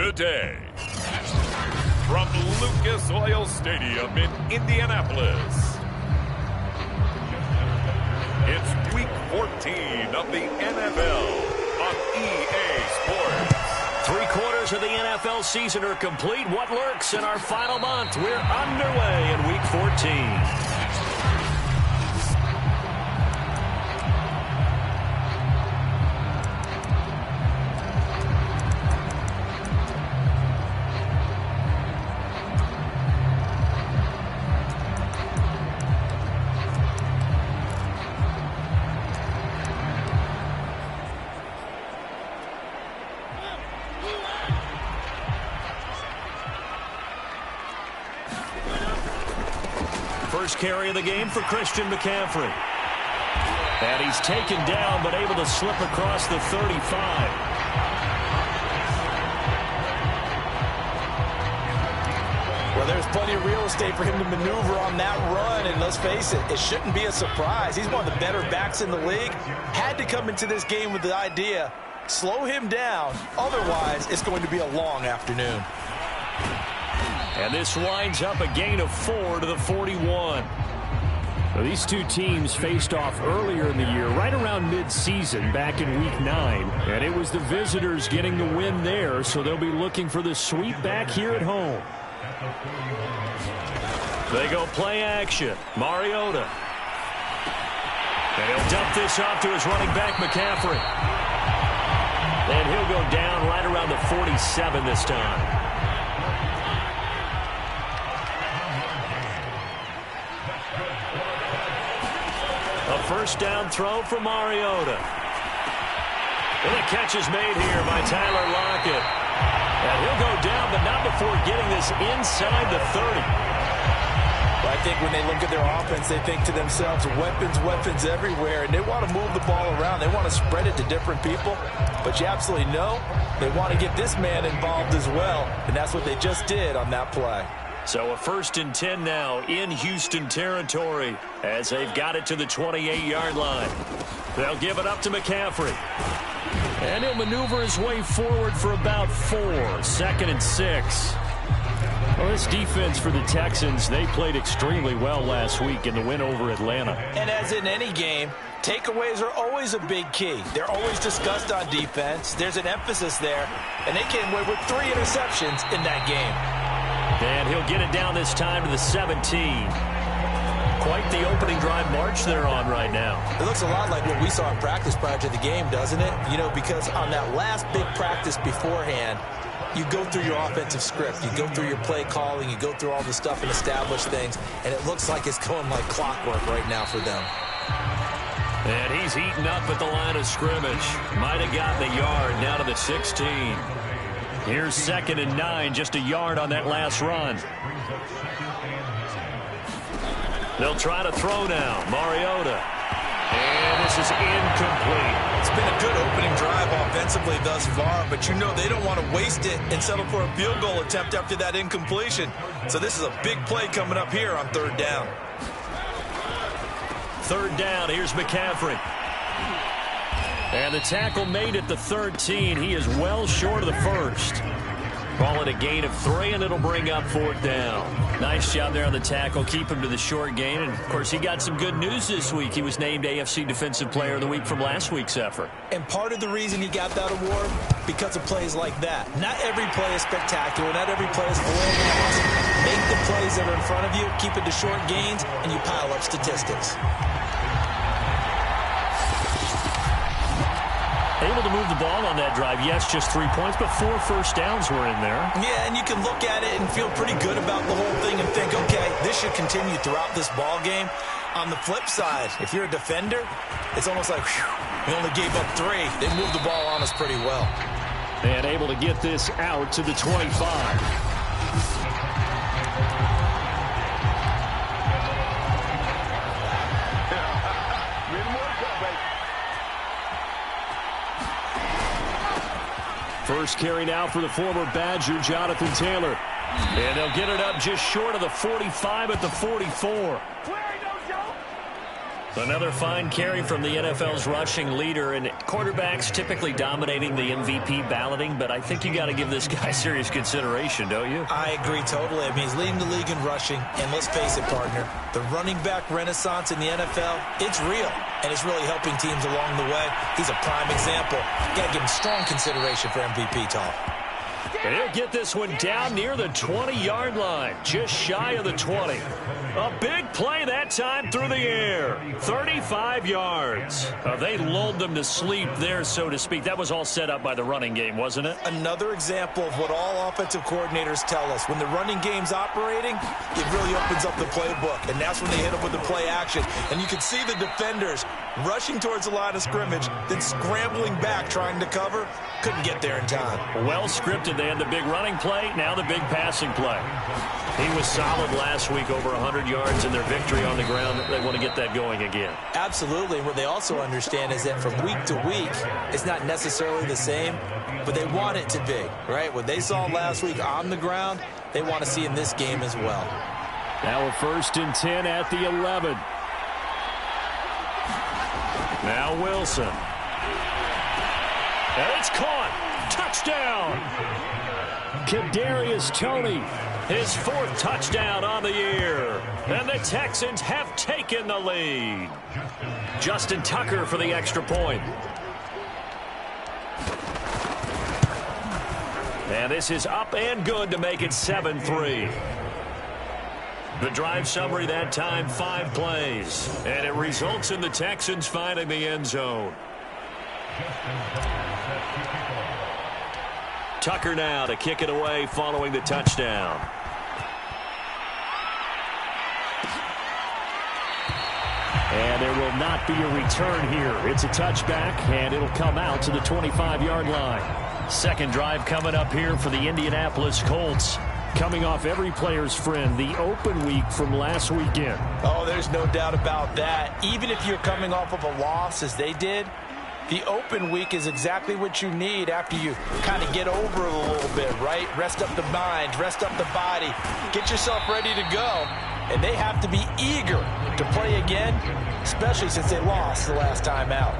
Today, from Lucas Oil Stadium in Indianapolis, it's Week 14 of the NFL on EA Sports. 3/4 of the NFL season are complete. What lurks in our final month? We're underway in Week 14. First carry of the game for Christian McCaffrey. And he's taken down, but able to slip across the 35. Well, there's plenty of real estate for him to maneuver on that run, and let's face it, it shouldn't be a surprise. He's one of the better backs in the league. Had to come into this game with the idea, slow him down, otherwise it's going to be a long afternoon. And this winds up a gain of 4 to the 41. So these two teams faced off earlier in the year, right around mid-season, back in Week 9. And it was the visitors getting the win there, so they'll be looking for the sweep back here at home. They go play action. Mariota. And he'll dump this off to his running back, McCaffrey. And he'll go down right around the 47 this time. A first down throw for Mariota. And the catch is made here by Tyler Lockett. And he'll go down, but not before getting this inside the 30. Well, I think when they look at their offense, they think to themselves, weapons everywhere, and they want to move the ball around. They want to spread it to different people. But you absolutely know they want to get this man involved as well, and that's what they just did on that play. So a 1st and 10 now in Houston territory as they've got it to the 28-yard line. They'll give it up to McCaffrey. And he'll maneuver his way forward for about 4. 2nd and 6. Well, this defense for the Texans, they played extremely well last week in the win over Atlanta. And as in any game, takeaways are always a big key. They're always discussed on defense. There's an emphasis there. And they came away with 3 interceptions in that game. And he'll get it down this time to the 17. Quite the opening drive march they're on right now. It looks a lot like what we saw in practice prior to the game, doesn't it? You know, because on that last big practice beforehand, you go through your offensive script. You go through your play calling. You go through all the stuff and establish things. And it looks like it's going like clockwork right now for them. And he's eaten up at the line of scrimmage. Might have gotten a yard down to the 16. Here's 2nd and 9, just a yard on that last run. They'll try to throw now. Mariota. And this is incomplete. It's been a good opening drive offensively thus far, but you know they don't want to waste it and settle for a field goal attempt after that incompletion. So this is a big play coming up here on 3rd down. 3rd down, here's McCaffrey. And the tackle made at the 13. He is well short of the 1st. Call it a gain of 3, and it'll bring up 4th down. Nice job there on the tackle. Keep him to the short gain. And, of course, he got some good news this week. He was named AFC Defensive Player of the Week from last week's effort. And part of the reason he got that award, because of plays like that. Not every play is spectacular. Not every play is oil and awesome. Make the plays that are in front of you, keep it to short gains, and you pile up statistics. Able to move the ball on that drive. Yes, just 3 points, but 4 first downs were in there. Yeah, and you can look at it and feel pretty good about the whole thing and think, okay, this should continue throughout this ball game. On the flip side, if you're a defender, it's almost like, whew, we only gave up 3. They moved the ball on us pretty well. And able to get this out to the 25. First carry now for the former Badger, Jonathan Taylor. And they'll get it up just short of the 45 at the 44. Another fine carry from the NFL's rushing leader, and quarterbacks typically dominating the MVP balloting, but I think you got to give this guy serious consideration, don't you? I agree totally. I mean, he's leading the league in rushing, and let's face it, partner, the running back renaissance in the NFL, it's real, and it's really helping teams along the way. He's a prime example. Got to give him strong consideration for MVP talk. And he'll get this one down near the 20-yard line, just shy of the 20. A big play that time through the air, 35 yards. They lulled them to sleep there, so to speak. That was all set up by the running game, wasn't it? Another example of what all offensive coordinators tell us. When the running game's operating, it really opens up the playbook, and that's when they hit them with the play action. And you can see the defenders rushing towards the line of scrimmage, then scrambling back trying to cover. Couldn't get there in time. Well scripted. They had the big running play, now the big passing play. He was solid last week, over 100 yards in their victory on the ground. They want to get that going again. Absolutely. And what they also understand is that from week to week, it's not necessarily the same, but they want it to be, right? What they saw last week on the ground, they want to see in this game as well. Now a 1st and 10 at the 11. Now Wilson. And it's caught. Touchdown. Kadarius Toney, his 4th touchdown on the year. And the Texans have taken the lead. Justin Tucker for the extra point. And this is up and good to make it 7-3. The drive summary that time, 5 plays. And it results in the Texans finding the end zone. Tucker now to kick it away following the touchdown. And there will not be a return here. It's a touchback, and it'll come out to the 25-yard line. Second drive coming up here for the Indianapolis Colts. Coming off every player's friend, the open week from last weekend. Oh, there's no doubt about that. Even if you're coming off of a loss as they did, the open week is exactly what you need after you kind of get over it a little bit, right? Rest up the mind, rest up the body, get yourself ready to go. And they have to be eager to play again, especially since they lost the last time out.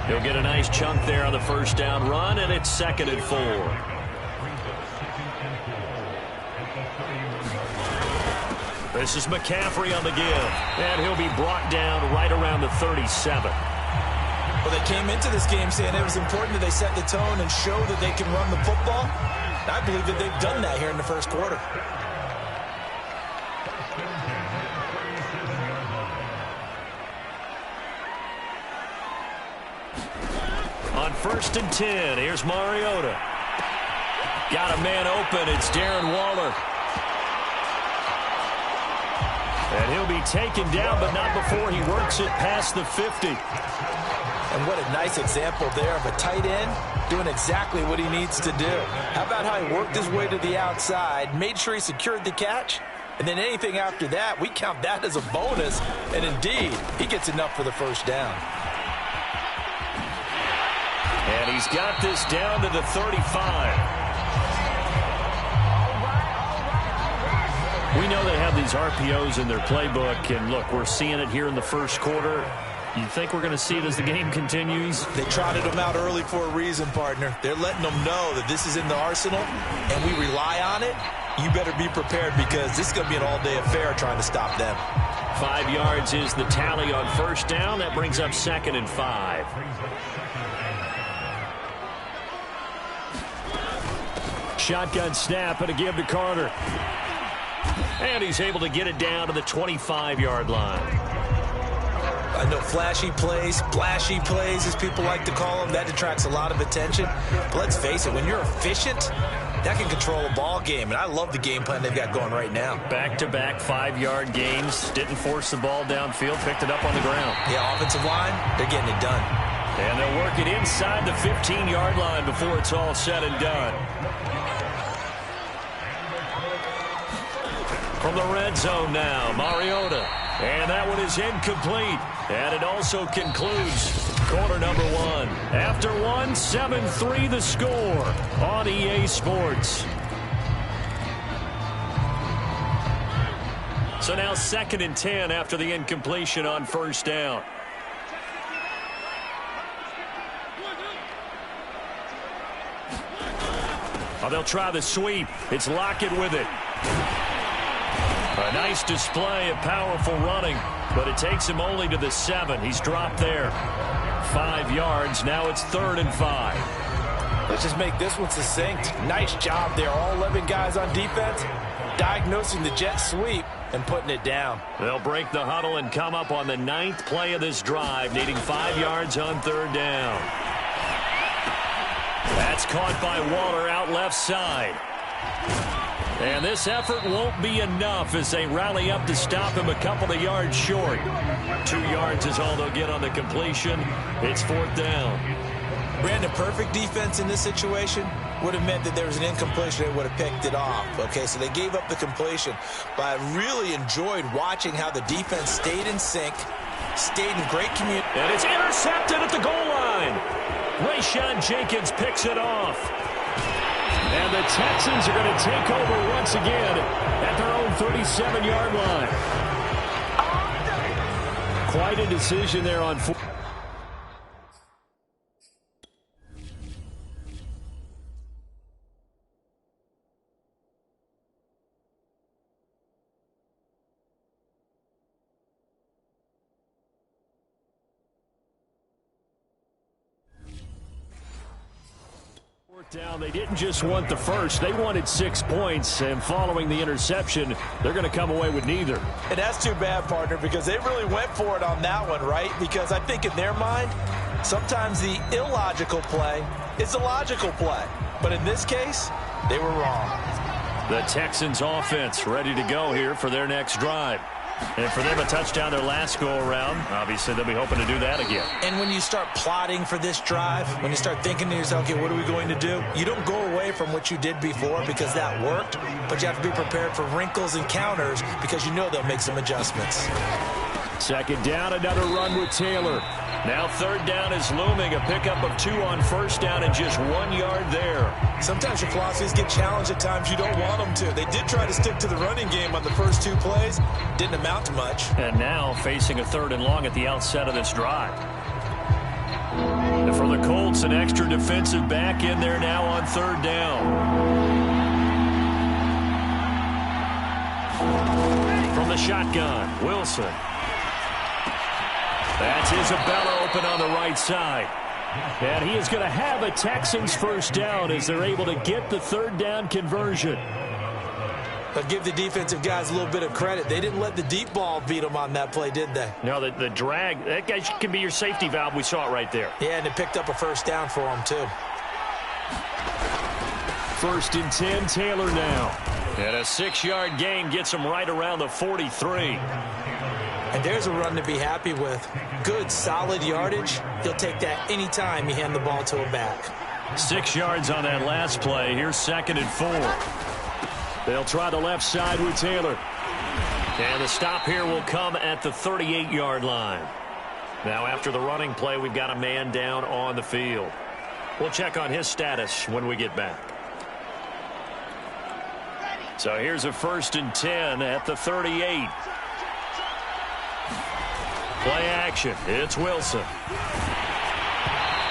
He'll get a nice chunk there on the 1st down run, and it's 2nd and 4. This is McCaffrey on the give, and he'll be brought down right around the 37. Well, they came into this game saying it was important that they set the tone and show that they can run the football. And I believe that they've done that here in the 1st quarter. On 1st and 10, here's Mariota. Got a man open. It's Darren Waller. And he'll be taken down, but not before he works it past the 50. And what a nice example there of a tight end doing exactly what he needs to do. How about how he worked his way to the outside, made sure he secured the catch, and then anything after that, we count that as a bonus. And indeed, he gets enough for the 1st down. And he's got this down to the 35. We know they have these RPOs in their playbook, and look, we're seeing it here in the 1st quarter. You think we're going to see it as the game continues? They trotted them out early for a reason, partner. They're letting them know that this is in the arsenal, and we rely on it. You better be prepared because this is going to be an all-day affair trying to stop them. 5 yards is the tally on 1st down. That brings up 2nd and 5. Shotgun snap and a give to Carter. And he's able to get it down to the 25-yard line. I know flashy plays, splashy plays, as people like to call them, that detracts a lot of attention. But let's face it, when you're efficient, that can control a ball game. And I love the game plan they've got going right now. Back-to-back 5-yard gains. Didn't force the ball downfield, picked it up on the ground. Yeah, offensive line, they're getting it done. And they'll work it inside the 15-yard line before it's all said and done. From the red zone now, Mariota. And that one is incomplete. And it also concludes quarter number 1. After 1, 7-3 the score on EA Sports. So now 2nd and 10 after the incompletion on first down. Oh, they'll try the sweep. It's Lockett with it. A nice display of powerful running, but it takes him only to the 7. He's dropped there. 5 yards. Now it's 3rd and 5. Let's just make this one succinct. Nice job there. All 11 guys on defense diagnosing the jet sweep and putting it down. They'll break the huddle and come up on the 9th play of this drive, needing 5 yards on 3rd down. That's caught by Waller out left side. And this effort won't be enough as they rally up to stop him a couple of yards short. 2 yards is all they'll get on the completion. It's 4th down. Brandon, perfect defense in this situation would have meant that there was an incompletion. They would have picked it off. Okay, so they gave up the completion. But I really enjoyed watching how the defense stayed in sync, stayed in great community. And it's intercepted at the goal line. Rayshawn Jenkins picks it off. And the Texans are going to take over once again at their own 37-yard line. Quite a decision there on 4. Down. They didn't just want the first. They wanted 6 points, and following the interception, they're going to come away with neither. And that's too bad, partner, because they really went for it on that one, right? Because I think in their mind, sometimes the illogical play is a logical play. But in this case, they were wrong. The Texans offense ready to go here for their next drive. And for them, a touchdown their last go-around. Obviously, they'll be hoping to do that again. And when you start plotting for this drive, when you start thinking to yourself, okay, what are we going to do? You don't go away from what you did before because that worked, but you have to be prepared for wrinkles and counters because you know they'll make some adjustments. 2nd down, another run with Taylor. Now 3rd down is looming, a pickup of 2 on 1st down and just 1 yard there. Sometimes your philosophies get challenged at times you don't want them to. They did try to stick to the running game on the first 2 plays. Didn't amount to much. And now facing a 3rd and long at the outset of this drive. And for the Colts, an extra defensive back in there now on 3rd down. From the shotgun, Wilson. That's Isabella open on the right side. And he is going to have a Texans 1st down as they're able to get the 3rd down conversion. But give the defensive guys a little bit of credit. They didn't let the deep ball beat them on that play, did they? No, the drag, that guy can be your safety valve. We saw it right there. Yeah, and it picked up a 1st down for them, too. 1st and 10, Taylor now. And a 6-yard gain gets him right around the 43. And there's a run to be happy with. Good, solid yardage. He'll take that anytime you hand the ball to a back. 6 yards on that last play. Here's 2nd and 4. They'll try the left side with Taylor. And the stop here will come at the 38-yard line. Now after the running play, we've got a man down on the field. We'll check on his status when we get back. So here's a 1st and 10 at the 38. Play action. It's Wilson.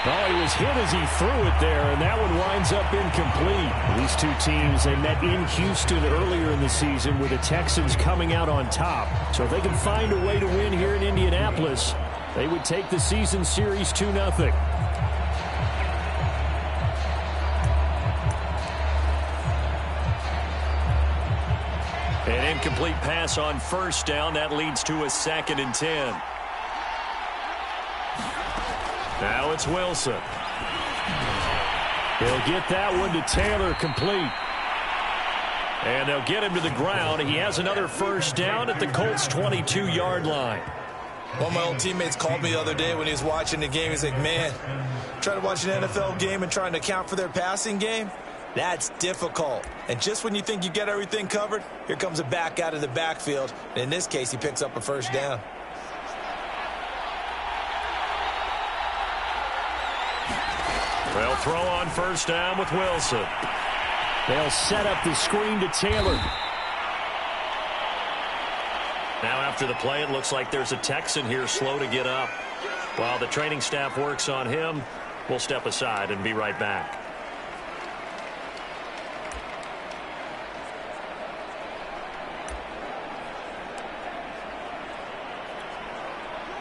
Oh, he was hit as he threw it there, and that one winds up incomplete. These 2 teams, they met in Houston earlier in the season with the Texans coming out on top. So if they can find a way to win here in Indianapolis, they would take the season series 2-0. An incomplete pass on 1st down. That leads to a 2nd and 10. Now it's Wilson. They'll get that one to Taylor complete. And they'll get him to the ground. He has another 1st down at the Colts' 22-yard line. One of my old teammates called me the other day when he was watching the game. He's like, man, trying to watch an NFL game and trying to account for their passing game, that's difficult. And just when you think you get everything covered, here comes a back out of the backfield. And in this case, he picks up a 1st down. They'll throw on 1st down with Wilson. They'll set up the screen to Taylor. After the play, it looks like there's a Texan here slow to get up. While the training staff works on him, we'll step aside and be right back.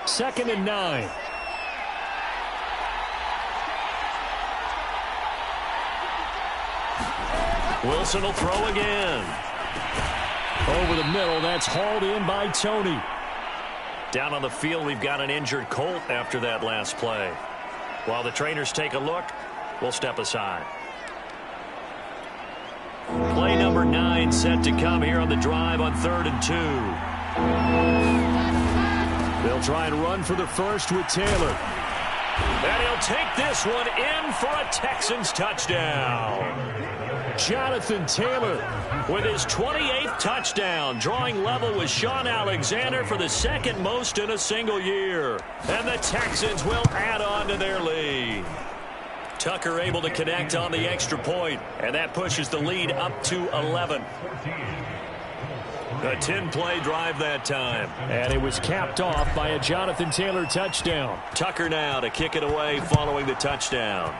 Second and 9. Wilson will throw again. Over the middle, that's hauled in by Tony. Down on the field, we've got an injured Colt after that last play. While the trainers take a look, we'll step aside. Play number 9 set to come here on the drive on 3rd and 2. They'll try and run for the first with Taylor. And he'll take this one in for a Texans touchdown. Jonathan Taylor with his 28th touchdown, drawing level with Sean Alexander for the second most in a single year. And the Texans will add on to their lead. Tucker able to connect on the extra point, and that pushes the lead up to 11. A 10-play drive that time. And it was capped off by a Jonathan Taylor touchdown. Tucker now to kick it away following the touchdown.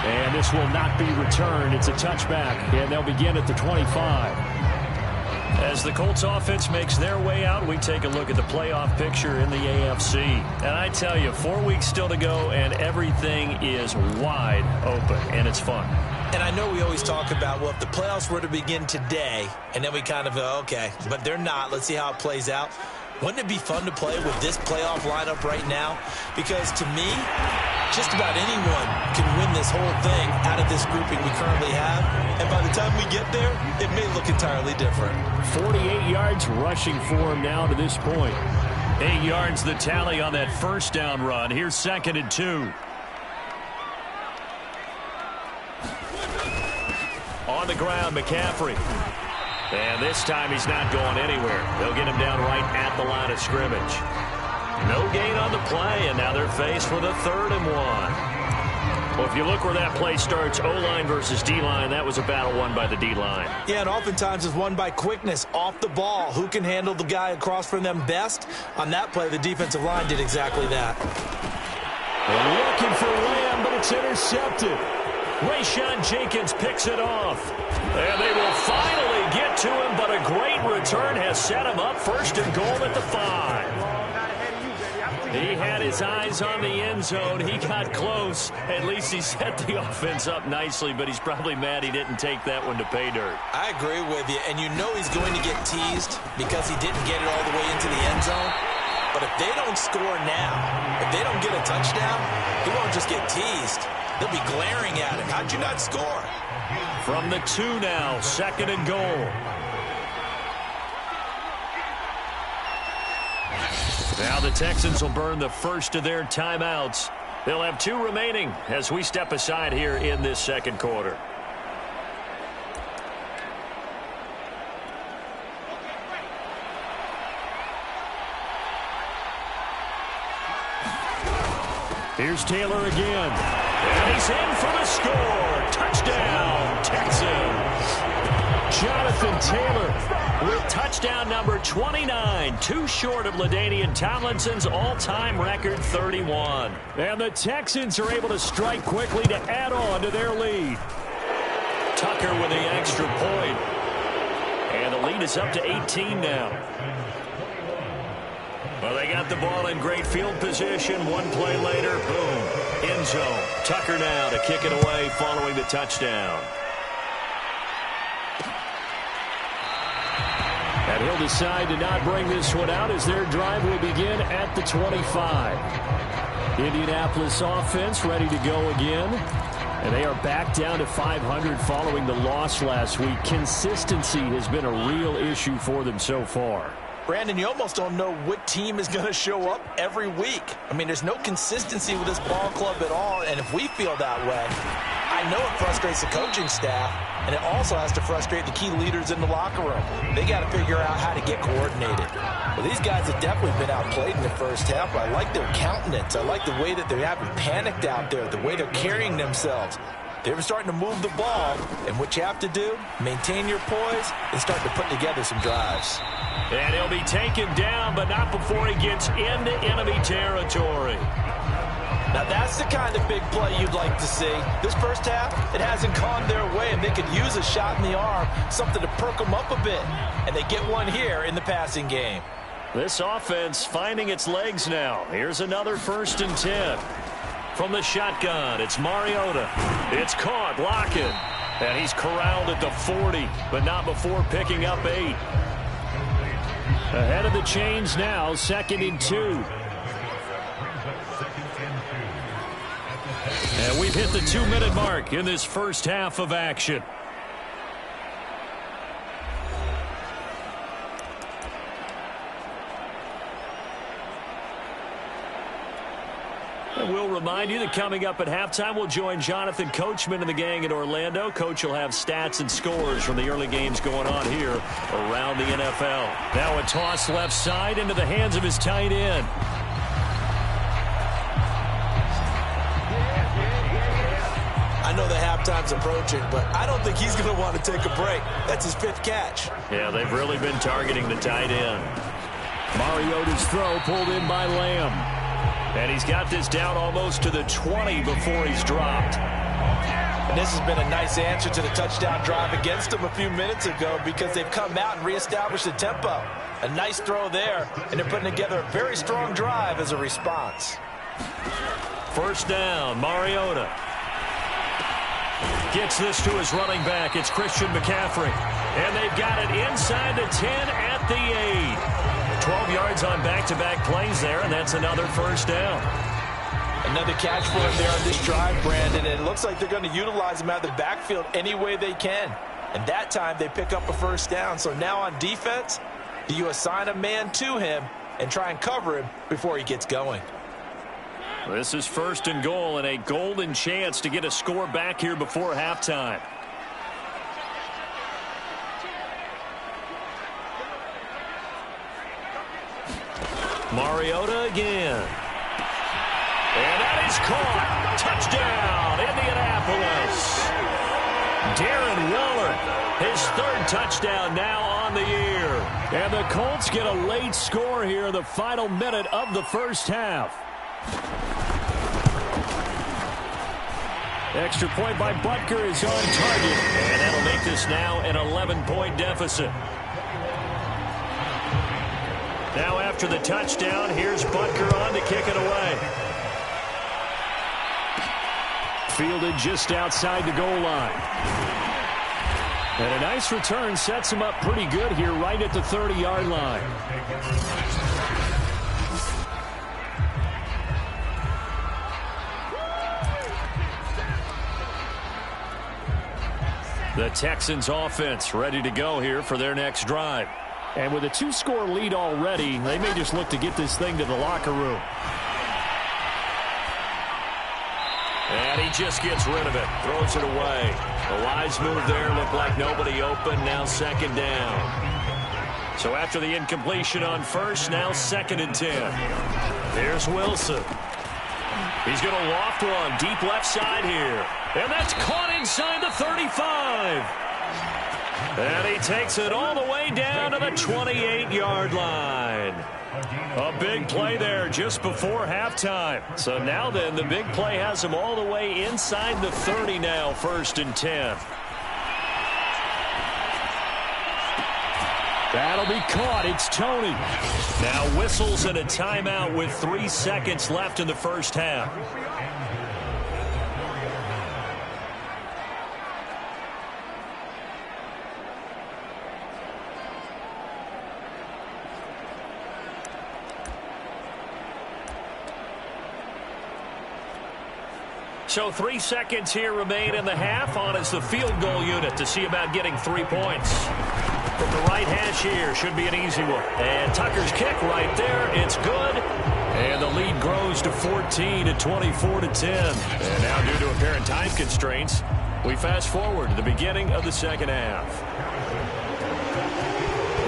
And this will not be returned. It's a touchback, and they'll begin at the 25. As the Colts offense makes their way out, we take a look at the playoff picture in the AFC. And I tell you, 4 weeks still to go, and everything is wide open, and it's fun. And I know we always talk about, well, if the playoffs were to begin today, and then we kind of go, okay, but they're not. Let's see how it plays out. Wouldn't it be fun to play with this playoff lineup right now? Because to me, just about anyone can win this whole thing out of this grouping we currently have. And by the time we get there, it may look entirely different. 48 yards rushing for him now to this point. 8 yards the tally on that first down run. Here's 2nd and 2. On the ground, McCaffrey. And this time he's not going anywhere. They'll get him down right at the line of scrimmage. No gain on the play, and now they're faced with a 3rd and 1. Well, if you look where that play starts, O-line versus D-line, that was a battle won by the D-line. Yeah, and oftentimes it's won by quickness off the ball. Who can handle the guy across from them best? On that play, the defensive line did exactly that. And looking for Lamb, but it's intercepted. Rayshon Jenkins picks it off. And they will finally get to him, but a great return has set him up 1st and goal at the 5. He had his eyes on the end zone. He got close. At least he set the offense up nicely, but he's probably mad he didn't take that one to pay dirt. I agree with you, and you know he's going to get teased because he didn't get it all the way into the end zone. But if they don't score now, if they don't get a touchdown, he won't just get teased. They'll be glaring at him. How'd you not score? From the 2 now, 2nd and goal. Now the Texans will burn the first of their timeouts. They'll have 2 remaining as we step aside here in this second quarter. Here's Taylor again. And he's in for the score. Touchdown, Texans. Jonathan Taylor with touchdown number 29, 2 short of LaDainian Tomlinson's all-time record 31. And the Texans are able to strike quickly to add on to their lead. Tucker with the extra point. And the lead is up to 18 now. Well, they got the ball in great field position. 1 play later, boom, end zone. Tucker now to kick it away following the touchdown. And he'll decide to not bring this one out as their drive will begin at the 25. Indianapolis offense ready to go again. And they are back down to 500 following the loss last week. Consistency has been a real issue for them so far. Brandon, you almost don't know what team is going to show up every week. I mean, there's no consistency with this ball club at all, and if we feel that way, I know it frustrates the coaching staff, and it also has to frustrate the key leaders in the locker room. They got to figure out how to get coordinated. Well, these guys have definitely been outplayed in the first half, but I like their countenance. I like the way that they haven't panicked out there, the way they're carrying themselves. They were starting to move the ball, and what you have to do, maintain your poise and start to put together some drives. And he'll be taken down, but not before he gets into enemy territory. Now that's the kind of big play you'd like to see. This first half, it hasn't gone their way, and they could use a shot in the arm, something to perk them up a bit. And they get one here in the passing game. This offense finding its legs now. Here's another 1st and 10. From the shotgun, it's Mariota. It's caught, Lockett. And he's corralled at the 40, but not before picking up 8. Ahead of the chains now, 2nd and 2. And we've hit the 2-minute mark in this first half of action. And we'll remind you that coming up at halftime, we'll join Jonathan Coachman and the gang in Orlando. Coach will have stats and scores from the early games going on here around the NFL. Now a toss left side into the hands of his tight end. I know the halftime's approaching, but I don't think he's going to want to take a break. That's his 5th catch. Yeah, they've really been targeting the tight end. Mariota's throw pulled in by Lamb. And he's got this down almost to the 20 before he's dropped. And this has been a nice answer to the touchdown drive against them a few minutes ago because they've come out and reestablished the tempo. A nice throw there, and they're putting together a very strong drive as a response. 1st down, Mariota. Gets this to his running back. It's Christian McCaffrey. And they've got it inside the 10 at the 8. 12 yards on back-to-back plays there, and that's another 1st down. Another catch for him there on this drive, Brandon, and it looks like they're going to utilize him out of the backfield any way they can. And that time they pick up a 1st down. So now on defense, do you assign a man to him and try and cover him before he gets going? This is 1st and goal and a golden chance to get a score back here before halftime. Mariota again. And that is caught. Touchdown, Indianapolis. Darren Waller, his 3rd touchdown now on the year. And the Colts get a late score here in the final minute of the first half. Extra point by Butker is on target. And that'll make this now an 11-point deficit. Now after the touchdown, here's Butker on to kick it away. Fielded just outside the goal line. And a nice return sets him up pretty good here right at the 30-yard line. The Texans offense ready to go here for their next drive. And with a 2-score lead already, they may just look to get this thing to the locker room. And he just gets rid of it, throws it away. A wise move there, looked like nobody open, now 2nd down. So after the incompletion on 1st, now 2nd and 10. Here's Wilson. He's going to loft one deep left side here. And that's caught inside the 35. And he takes it all the way down to the 28-yard line. A big play there just before halftime. So now then, the big play has him all the way inside the 30 now, 1st and 10. That'll be caught. It's Tony. Now whistles and a timeout with 3 seconds left in the first half. So 3 seconds here remain in the half. On is the field goal unit to see about getting 3 points. From the right hash here, should be an easy one. And Tucker's kick right there. It's good. And the lead grows to 14 at 24-10. And now due to apparent time constraints, we fast forward to the beginning of the second half.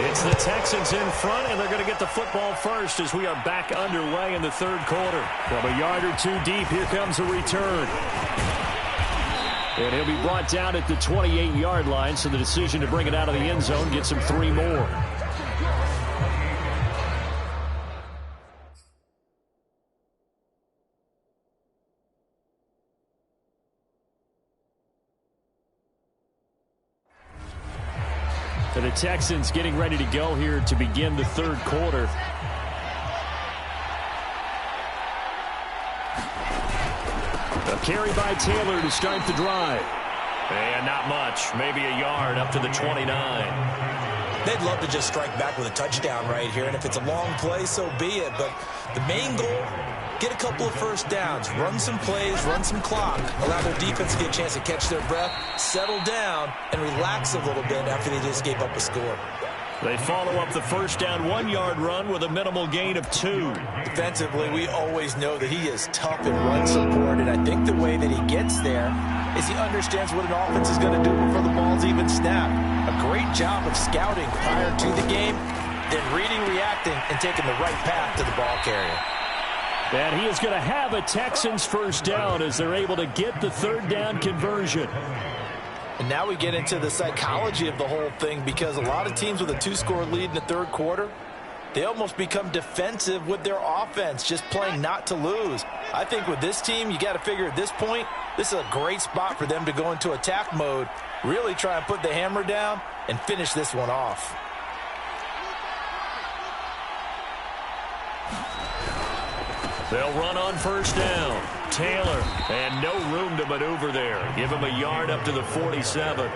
It's the Texans in front, and they're going to get the football first as we are back underway in the third quarter. From a yard or two deep, here comes a return. And he'll be brought down at the 28-yard line, so the decision to bring it out of the end zone gets him 3 more. For the Texans getting ready to go here to begin the third quarter. A carry by Taylor to start the drive. And not much. Maybe a yard up to the 29. They'd love to just strike back with a touchdown right here. And if it's a long play, so be it. But the main goal, get a couple of first downs, run some plays, run some clock, allow their defense to get a chance to catch their breath, settle down, and relax a little bit after they just gave up a score. They follow up the first down 1-yard run with a minimal gain of 2. Defensively, we always know that he is tough in run support, and I think the way that he gets there is he understands what an offense is going to do before the ball's even snapped. A great job of scouting prior to the game, then reading, reacting, and taking the right path to the ball carrier. And he is going to have a Texans first down as they're able to get the third down conversion. And now we get into the psychology of the whole thing, because a lot of teams with a 2-score lead in the third quarter, they almost become defensive with their offense, just playing not to lose. I think with this team, you got to figure at this point, this is a great spot for them to go into attack mode, really try and put the hammer down and finish this one off. They'll run on first down. Taylor, and no room to maneuver there. Give him a yard up to the 47.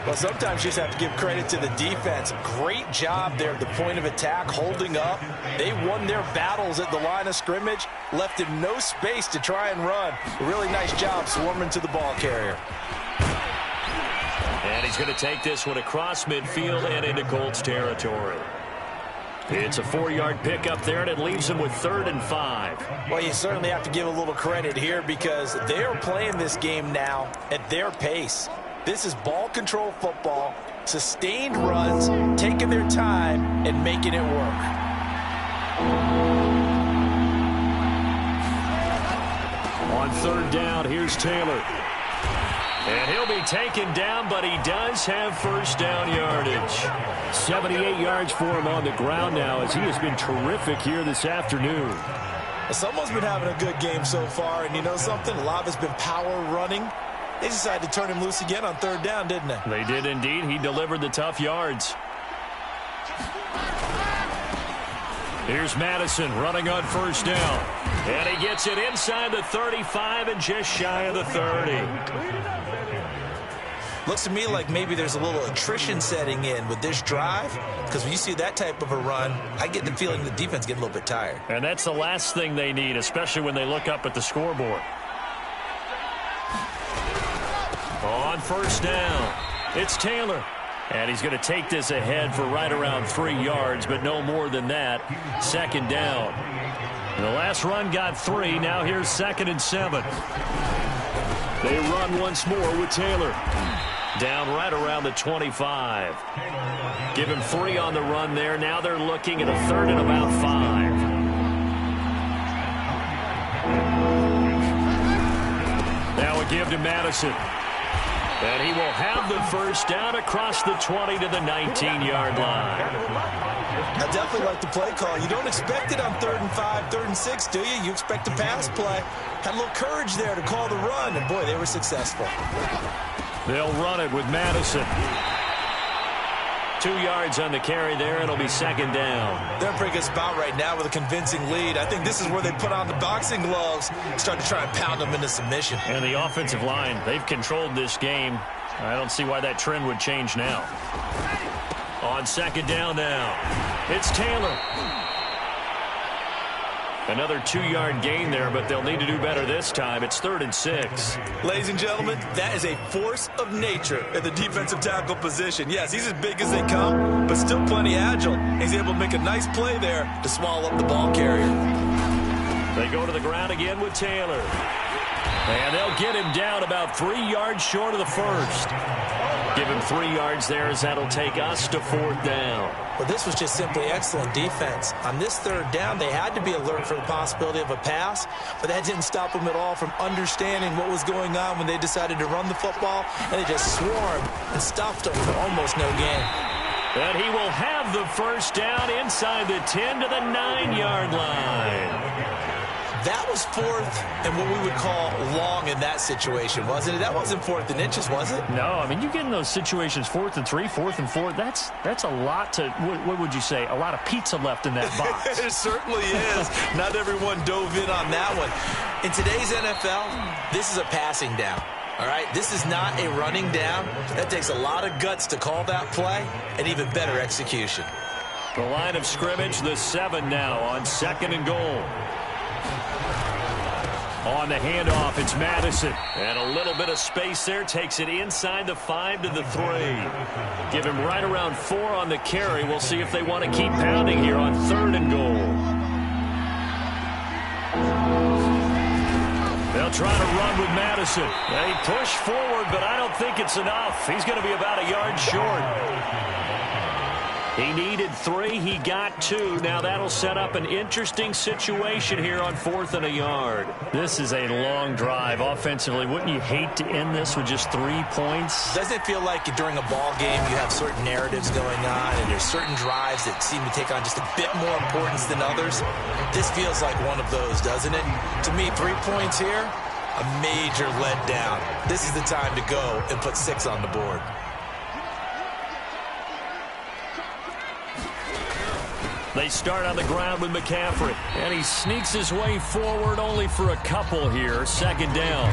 Well, sometimes you just have to give credit to the defense. Great job there at the point of attack, holding up. They won their battles at the line of scrimmage, left him no space to try and run. A really nice job swarming to the ball carrier. And he's going to take this one across midfield and into Colts territory. It's a 4-yard pickup there, and it leaves him with 3rd and 5. Well, you certainly have to give a little credit here, because they are playing this game now at their pace. This is ball control football, sustained runs, taking their time and making it work. On 3rd down, here's Taylor. And he'll be taken down, but he does have first down yardage. 78 yards for him on the ground now, as he has been terrific here this afternoon. Someone's been having a good game so far, and you know something? A lot of it's been power running. They decided to turn him loose again on 3rd down, didn't they? They did indeed. He delivered the tough yards. Here's Madison running on first down. And he gets it inside the 35 and just shy of the 30. Looks to me like maybe there's a little attrition setting in with this drive, because when you see that type of a run, I get the feeling the defense getting a little bit tired. And that's the last thing they need, especially when they look up at the scoreboard. On first down, it's Taylor. And he's going to take this ahead for right around 3 yards, but no more than that. 2nd down. And the last run got 3. Now here's 2nd and 7. They run once more with Taylor. Down right around the 25. Give him 3 on the run there. Now they're looking at a 3rd and about 5. Now a give to Madison. And he will have the first down across the 20 to the 19-yard line. I definitely like the play call. You don't expect it on 3rd and 5, 3rd and 6, do you? You expect a pass play. Had a little courage there to call the run, and boy, they were successful. They'll run it with Madison. 2 yards on the carry there. It'll be 2nd down. They're in a pretty good spot right now with a convincing lead. I think this is where they put on the boxing gloves, start to try and pound them into submission. And the offensive line, they've controlled this game. I don't see why that trend would change now. On 2nd down now, it's Taylor. Another 2-yard gain there, but they'll need to do better this time. It's 3rd and 6. Ladies and gentlemen, that is a force of nature at the defensive tackle position. Yes, he's as big as they come, but still plenty agile. He's able to make a nice play there to swallow up the ball carrier. They go to the ground again with Taylor. And they'll get him down about 3 yards short of the first. Give him 3 yards there as that'll take us to 4th down. Well, this was just simply excellent defense. On this 3rd down, they had to be alert for the possibility of a pass, but that didn't stop them at all from understanding what was going on when they decided to run the football, and they just swarmed and stuffed them for almost no gain. And he will have the 1st down inside the 10 to the 9-yard line. That was 4th and what we would call long in that situation, wasn't it? That wasn't 4th and inches, was it? No, I mean, you get in those situations 4th and 3, 4th and 4. That's a lot to, what would you say, a lot of pizza left in that box. It certainly is. Not everyone dove in on that one. In today's NFL, this is a passing down. All right, this is not a running down. That takes a lot of guts to call that play and even better execution. The line of scrimmage, the 7 now on 2nd and goal. On the handoff, it's Madison. And a little bit of space there. Takes it inside the 5 to the 3. Give him right around 4 on the carry. We'll see if they want to keep pounding here on 3rd and goal. They'll try to run with Madison. They push forward, but I don't think it's enough. He's going to be about a yard short. He needed 3. He got 2. Now that'll set up an interesting situation here on 4th and a yard. This is a long drive offensively. Wouldn't you hate to end this with just 3 points? Doesn't it feel like during a ball game you have certain narratives going on and there's certain drives that seem to take on just a bit more importance than others? This feels like one of those, doesn't it? To me, 3 points here, a major letdown. This is the time to go and put 6 on the board. They start on the ground with McCaffrey. And he sneaks his way forward only for a couple here. 2nd down.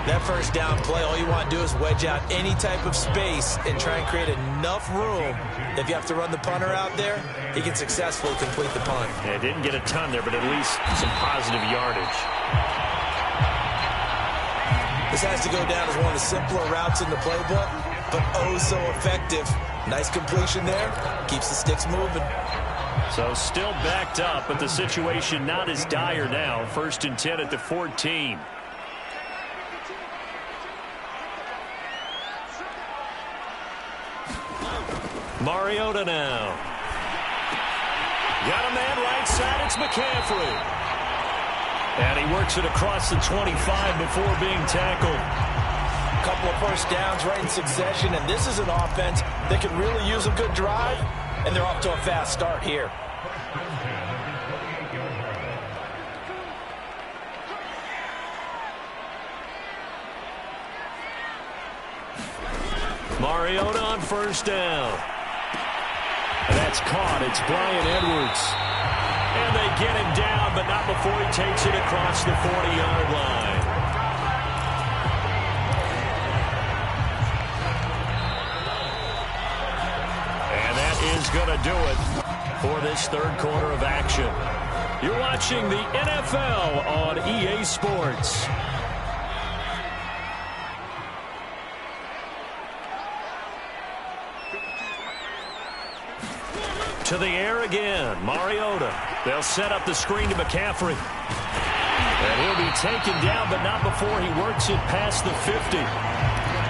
That 1st down play, all you want to do is wedge out any type of space and try and create enough room. If you have to run the punter out there, he can successfully complete the punt. Yeah, didn't get a ton there, but at least some positive yardage. This has to go down as one of the simpler routes in the playbook, but oh so effective. Nice completion there. Keeps the sticks moving. So still backed up, but the situation not as dire now. 1st and 10 at the 14. Mariota now. Got a man right side. It's McCaffrey. And he works it across the 25 before being tackled. A couple of 1st downs right in succession, and this is an offense that could really use a good drive, and they're off to a fast start here. Mariota on 1st down. And that's caught. It's Bryan Edwards. And they get him down, but not before he takes it across the 40-yard line. And that is going to do it for this 3rd quarter of action. You're watching the NFL on EA Sports. To the air again, Mariota. They'll set up the screen to McCaffrey. And he'll be taken down, but not before he works it past the 50.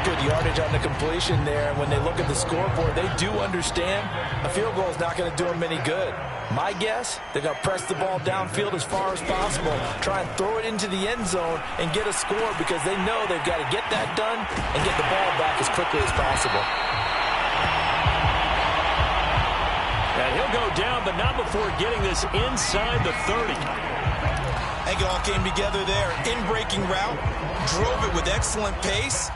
Good yardage on the completion there. And when they look at the scoreboard, they do understand a field goal is not going to do them any good. My guess, they're going to press the ball downfield as far as possible, try and throw it into the end zone and get a score because they know they've got to get that done and get the ball back as quickly as possible. And he'll go down, but not before getting this inside the 30. I think it all came together there. In-breaking route, drove it with excellent pace.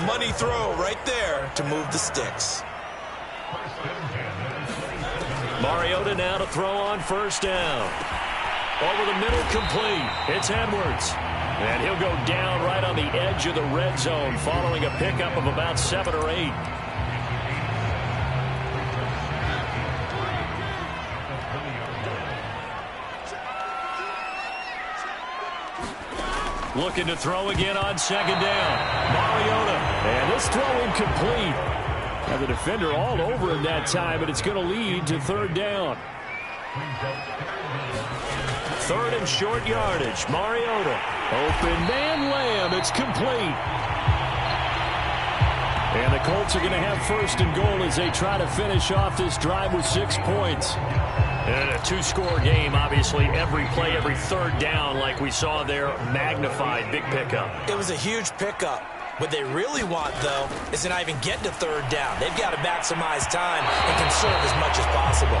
Money throw right there to move the sticks. Mariota now to throw on 1st down. Over the middle, complete. It's Edwards. And he'll go down right on the edge of the red zone following a pickup of about 7 or 8. Looking to throw again on 2nd down. Mariota. And this throw incomplete. Now the defender all over him that time, but it's going to lead to 3rd down. 3rd and short yardage. Mariota. Open man Lamb. It's complete. And the Colts are going to have first and goal as they try to finish off this drive with 6 points. And a 2-score game, obviously, every play, every third down, like we saw there, magnified, big pickup. It was a huge pickup. What they really want, though, is to not even get to third down. They've got to maximize time and conserve as much as possible.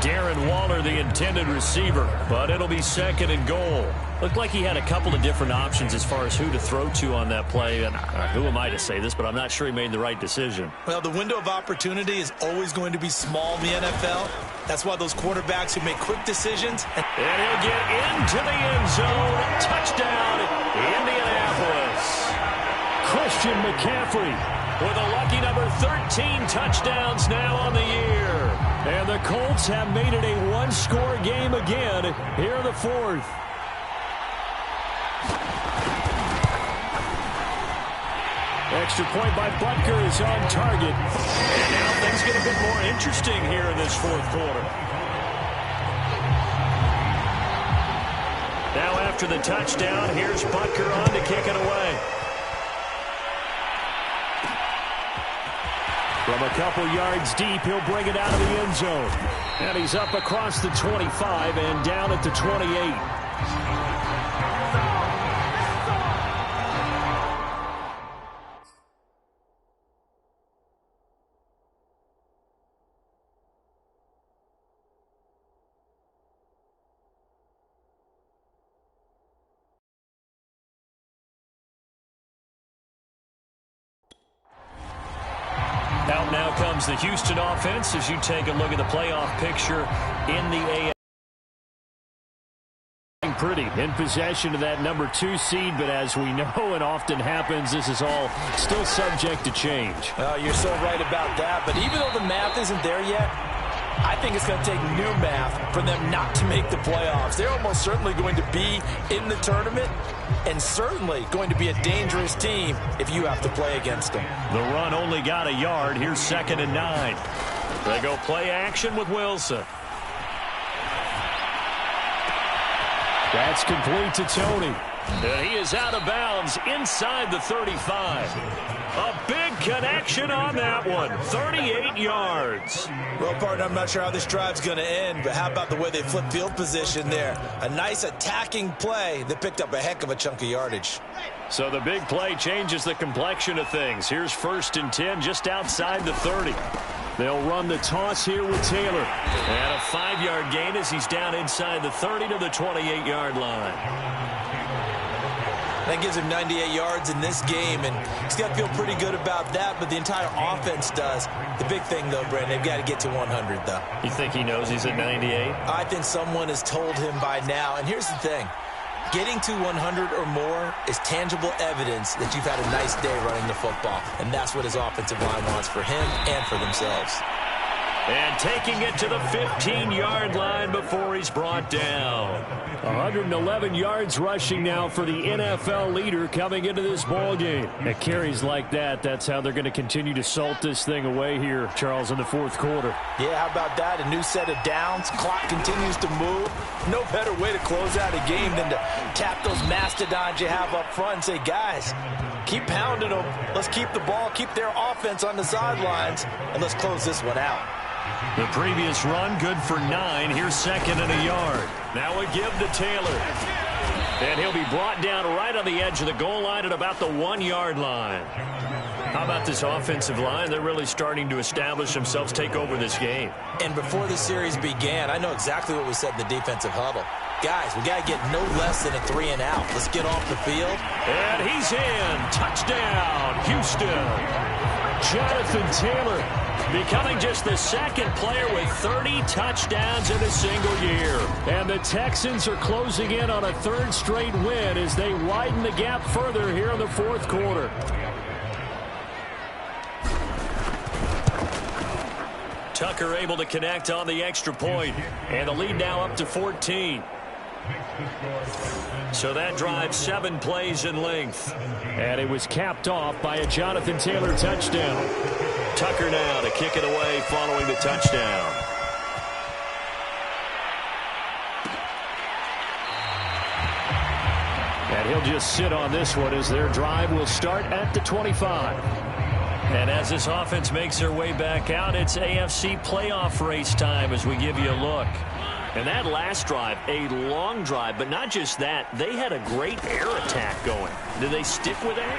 Darren Waller, the intended receiver, but it'll be second and goal. Looked like he had a couple of different options as far as who to throw to on that play. And who am I to say this, but I'm not sure he made the right decision. Well, the window of opportunity is always going to be small in the NFL. That's why those quarterbacks who make quick decisions. And he'll get into the end zone. Touchdown, Indianapolis. Christian McCaffrey with a lucky number 13 touchdowns now on the year. And the Colts have made it a 1-score game again here in the 4th. Extra point by Butker is on target. And now things get a bit more interesting here in this 4th quarter. Now after the touchdown, here's Butker on to kick it away. From a couple yards deep, he'll bring it out of the end zone. And he's up across the 25 and down at the 28. Out now comes the Houston offense as you take a look at the playoff picture in the AFC. Pretty in possession of that number 2 seed, but as we know and often happens, this is all still subject to change. You're so right about that, but even though the math isn't there yet, I think it's going to take new math for them not to make the playoffs. They're almost certainly going to be in the tournament and certainly going to be a dangerous team if you have to play against them. The run only got a yard. Here's 2nd and 9. They go play action with Wilson. That's complete to Tony. And he is out of bounds inside the 35. A big connection on that one. 38 yards. Well, partner, I'm not sure how this drive's going to end, but how about the way they flip field position there? A nice attacking play that picked up a heck of a chunk of yardage. So the big play changes the complexion of things. Here's 1st and 10 just outside the 30. They'll run the toss here with Taylor. And a 5-yard gain as he's down inside the 30 to the 28-yard line. That gives him 98 yards in this game, and he's got to feel pretty good about that, but the entire offense does. The big thing, though, Brandon, they've got to get to 100, though. You think he knows he's at 98? I think someone has told him by now, and here's the thing. Getting to 100 or more is tangible evidence that you've had a nice day running the football, and that's what his offensive line wants for him and for themselves. And taking it to the 15-yard line before he's brought down. 111 yards rushing now for the NFL leader coming into this ball game. At carries like that, that's how they're going to continue to salt this thing away here, Charles, in the 4th quarter. Yeah, how about that? A new set of downs. Clock continues to move. No better way to close out a game than to tap those mastodons you have up front and say, guys, keep pounding them. Let's keep the ball, keep their offense on the sidelines, and let's close this one out. The previous run, good for 9. Here's 2nd and a yard. Now we give to Taylor. And he'll be brought down right on the edge of the goal line at about the 1-yard line. How about this offensive line? They're really starting to establish themselves, take over this game. And before the series began, I know exactly what was said in the defensive huddle. Guys, we got to get no less than a 3-and-out. Let's get off the field. And he's in. Touchdown, Houston. Jonathan Taylor becoming just the 2nd player with 30 touchdowns in a single year. And the Texans are closing in on a 3rd straight win as they widen the gap further here in the 4th quarter. Tucker able to connect on the extra point. And the lead now up to 14. So that drive 7 plays in length. And it was capped off by a Jonathan Taylor touchdown. Tucker now to kick it away following the touchdown. And he'll just sit on this one as their drive will start at the 25. And as this offense makes their way back out, it's AFC playoff race time as we give you a look. And that last drive, a long drive, but not just that, they had a great air attack going. Do they stick with that?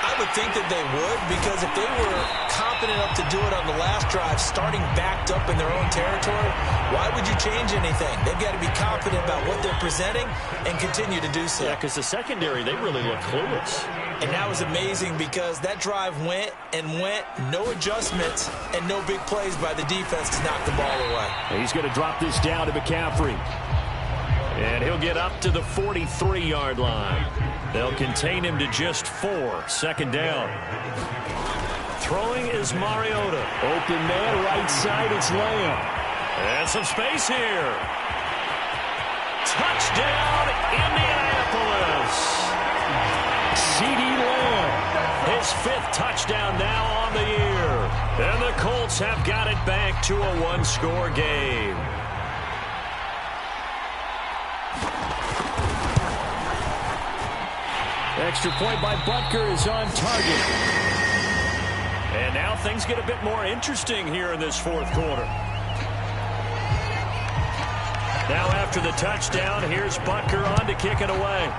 I would think that they would, because if they were confident enough to do it on the last drive, starting backed up in their own territory, why would you change anything? They've got to be confident about what they're presenting and continue to do so. Yeah, because the secondary, they really look clueless. And that was amazing because that drive went and went, no adjustments, and no big plays by the defense to knock the ball away. He's going to drop this down to McCaffrey. And he'll get up to the 43-yard line. They'll contain him to just 4. Second down. Throwing is Mariota. Open man, right side, it's Lamb. And some space here. Touchdown, Indianapolis. CeeDee Lamb. His 5th touchdown now on the year. And the Colts have got it back to a 1-score game. Extra point by Butker is on target. And now things get a bit more interesting here in this 4th quarter. Now after the touchdown, here's Butker on to kick it away.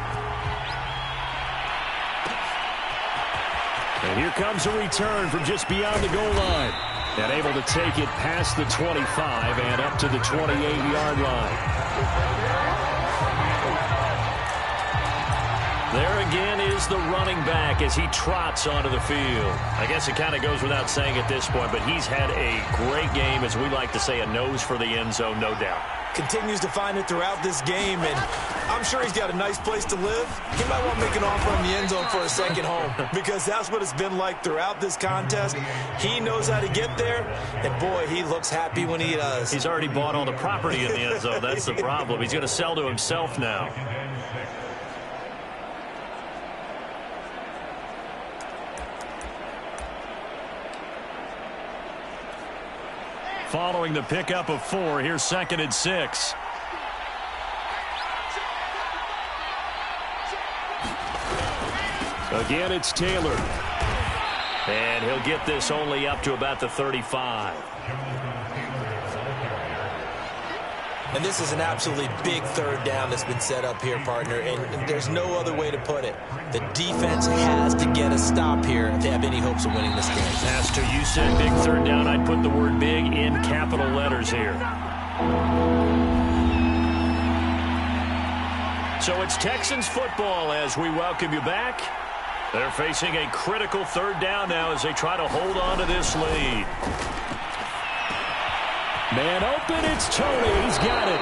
And here comes a return from just beyond the goal line. And able to take it past the 25 and up to the 28-yard line. There again is the running back as he trots onto the field. I guess it kind of goes without saying at this point, but he's had a great game, as we like to say, a nose for the end zone, no doubt. Continues to find it throughout this game, and I'm sure he's got a nice place to live. He might want to make an offer on the end zone for a second home, because that's what it's been like throughout this contest. He knows how to get there, and boy, he looks happy when he does. He's already bought all the property in the end zone. That's the problem. He's going to sell to himself now. Following the pickup of 4, here's 2nd and 6. Again, it's Taylor. And he'll get this only up to about the 35. And this is an absolutely big 3rd down that's been set up here, partner, and there's no other way to put it. The defense has to get a stop here if they have any hopes of winning this game. Pastor, you said big 3rd down. I'd put the word big in capital letters here. So it's Texans football as we welcome you back. They're facing a critical 3rd down now as they try to hold on to this lead. Man open, it's Tony. He's got it.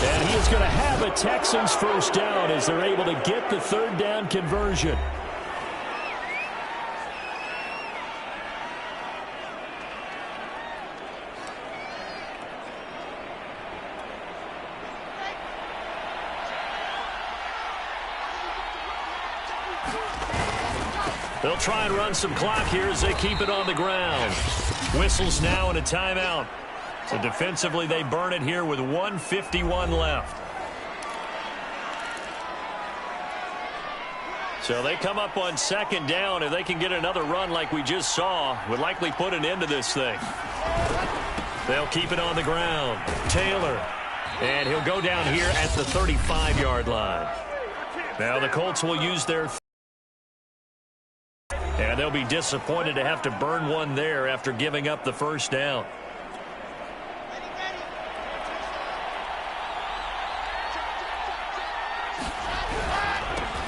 And he is going to have a Texans 1st down as they're able to get the 3rd down conversion. They'll try and run some clock here as they keep it on the ground. Whistles now and a timeout. So defensively, they burn it here with 1:51 left. So they come up on 2nd down. If they can get another run like we just saw, would likely put an end to this thing. They'll keep it on the ground. Taylor. And he'll go down here at the 35-yard line. Now the Colts will use their... And they'll be disappointed to have to burn one there after giving up the 1st down.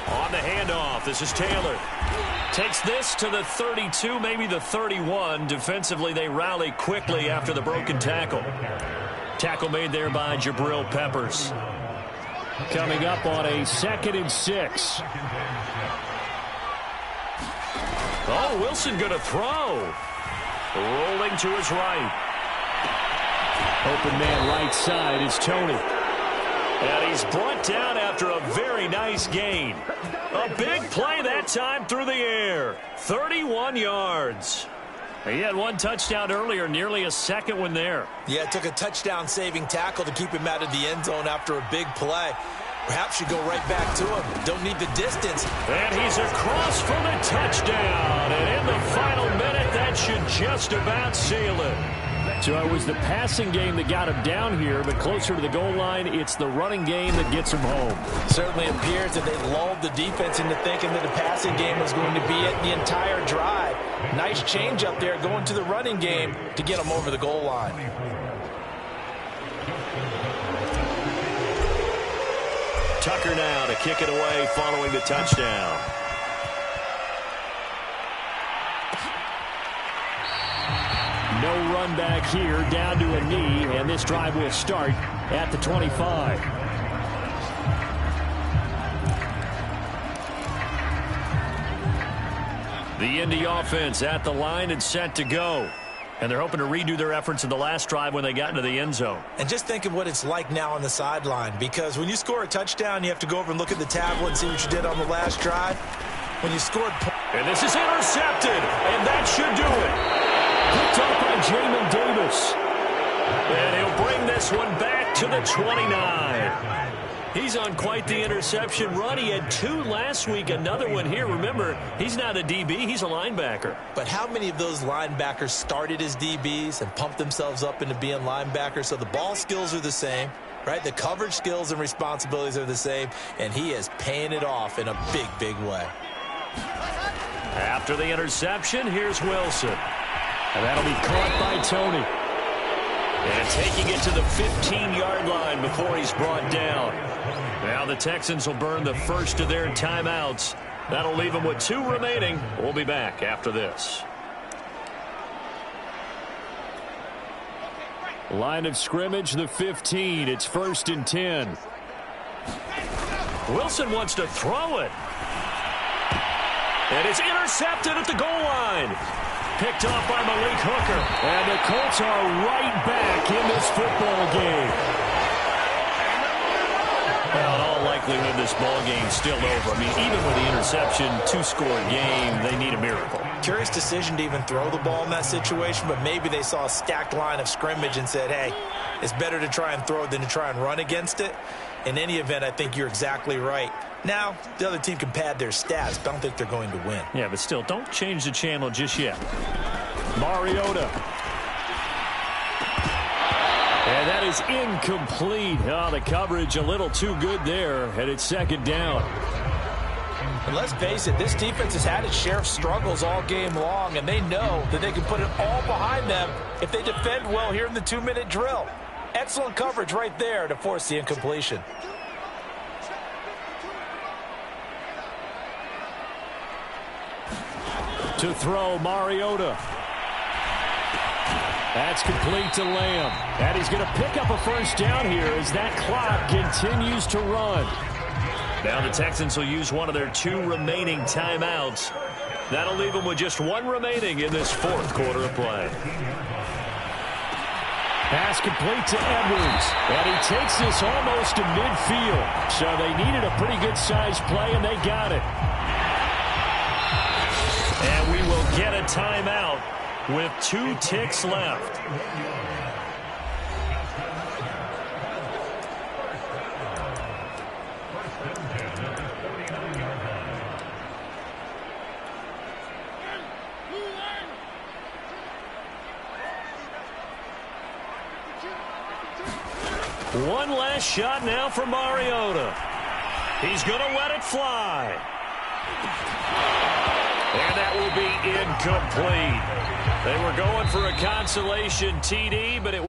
On the handoff, this is Taylor. Takes this to the 32, maybe the 31. Defensively, they rally quickly after the broken tackle. Tackle made there by Jabril Peppers. Coming up on a 2nd and 6. Oh, Wilson going to throw. Rolling to his right. Open man right side is Tony. And he's brought down after a very nice gain. A big play that time through the air. 31 yards. He had one touchdown earlier, nearly a second one there. Yeah, it took a touchdown-saving tackle to keep him out of the end zone after a big play. Perhaps you go right back to him. Don't need the distance. And he's across for the touchdown. And in the final minute, that should just about seal it. So it was the passing game that got him down here, but closer to the goal line, it's the running game that gets him home. Certainly appears that they lulled the defense into thinking that the passing game was going to be it the entire drive. Nice change up there going to the running game to get him over the goal line. Tucker now to kick it away following the touchdown. No run back here, down to a knee, and this drive will start at the 25. The Indy offense at the line and set to go. And they're hoping to redo their efforts in the last drive when they got into the end zone. And just think of what it's like now on the sideline, because when you score a touchdown, you have to go over and look at the tablet and see what you did on the last drive. When you scored... And this is intercepted, and that should do it. Picked up by Jamin Davis. And he'll bring this one back to the 29. He's on quite the interception run. He had 2 last week, another one here. Remember, he's not a DB, he's a linebacker. But how many of those linebackers started as DBs and pumped themselves up into being linebackers? So the ball skills are the same, right? The coverage skills and responsibilities are the same, and he is paying it off in a big, big way. After the interception, here's Wilson. And that'll be caught by Tony. And taking it to the 15-yard line before he's brought down. Now the Texans will burn the first of their timeouts. That'll leave them with 2 remaining. We'll be back after this. Line of scrimmage, the 15. It's 1st and 10. Wilson wants to throw it. And it's intercepted at the goal line. Picked off by Malik Hooker. And the Colts are right back in this football game. Well, in all likelihood, this ball game's still over. I mean, even with the interception, 2-score game, they need a miracle. Curious decision to even throw the ball in that situation, but maybe they saw a stacked line of scrimmage and said, hey, it's better to try and throw it than to try and run against it. In any event, I think you're exactly right. Now, the other team can pad their stats, but I don't think they're going to win. Yeah, but still, don't change the channel just yet. Mariota. And that is incomplete. Oh, the coverage a little too good there, and it's 2nd down. And let's face it, this defense has had its share of struggles all game long, and they know that they can put it all behind them if they defend well here in the 2-minute drill. Excellent coverage right there to force the incompletion. To throw, Mariota. That's complete to Lamb. And he's going to pick up a first down here as that clock continues to run. Now the Texans will use one of their 2 remaining timeouts. That'll leave them with just 1 remaining in this 4th quarter of play. Pass complete to Edwards. And he takes this almost to midfield. So they needed a pretty good-sized play, and they got it. And we will get a timeout with 2 ticks left. One last shot now for Mariota. He's going to let it fly. And that will be incomplete. They were going for a consolation TD, but it